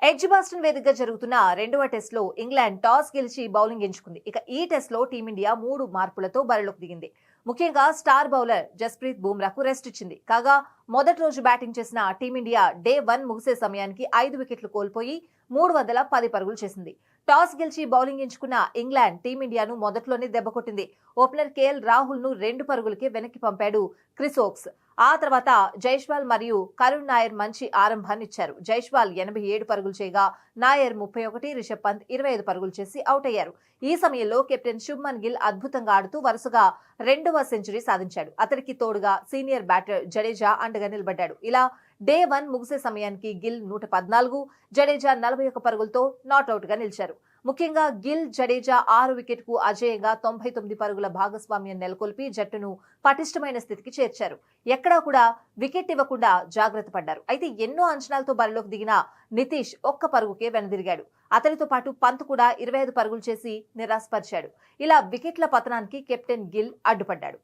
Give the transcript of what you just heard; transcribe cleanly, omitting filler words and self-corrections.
Edgbaston వేదికగా జరుగుతున్న రెండవ టెస్ట్లో ఇంగ్లాండ్ టాస్ గెలిచి బౌలింగ్ ఎంచుకుంది. ఇక ఈ టెస్ట్లో టీమిండియా 3 మార్పులతో బరిలోకి దిగింది. ముఖ్యంగా స్టార్ బౌలర్ జస్ప్రీత్ బుమ్రాకు రెస్ట్ ఇచ్చింది. కాగా మొదటి రోజు బ్యాటింగ్ చేసిన టీమిండియా డే 1 ముగిసే సమయానికి 5 వికెట్లు కోల్పోయి 310 పరుగులు చేసింది. టాస్ గెలిచి బౌలింగ్ ఎంచుకున్న ఇంగ్లాండ్ టీమిండియాను మొదట్లోనే దెబ్బకొట్టింది. ఓపెనర్ కేఎల్ రాహుల్ ను 2 పరుగులకే వెనక్కి పంపాడు క్రిస్ వోక్స్. ఆ తర్వాత జైస్వాల్ మరియు కరుణ్ నాయర్ మంచి ఆరంభాన్ని ఇచ్చారు. జైస్వాల్ 87 పరుగులు చేయగా నాయర్ 31, రిషబ్ పంత్ 25 పరుగులు చేసి అవుట్ అయ్యారు. ఈ సమయంలో కెప్టెన్ శుభ్మన్ గిల్ అద్భుతంగా ఆడుతూ వరుసగా 2వ సెంచరీ సాధించాడు. అతనికి తోడుగా సీనియర్ బ్యాటర్ జడేజా అండగా నిలబడ్డాడు. ఇలా డే 1 ముగిసే సమయానికి గిల్ 114, జడేజా 41 పరుగులతో నాట్అవుట్ గా నిలిచారు. ముఖ్యంగా గిల్, జడేజా 6 వికెట్కు అజేయంగా 99 పరుగుల భాగస్వామ్యం నెలకొల్పి జట్టును పటిష్టమైన స్థితికి చేర్చారు. ఎక్కడా కూడా వికెట్ ఇవ్వకుండా జాగ్రత్త పడ్డారు. అయితే ఎన్నో అంచనాలతో బరిలోకి దిగిన నితీష్ ఒక్క పరుగుకే వెనుదిరిగాడు. అతనితో పాటు పంత్ కూడా 25 పరుగులు చేసి నిరాశపరిచాడు. ఇలా వికెట్ల పతనానికి కెప్టెన్ గిల్ అడ్డుపడ్డాడు.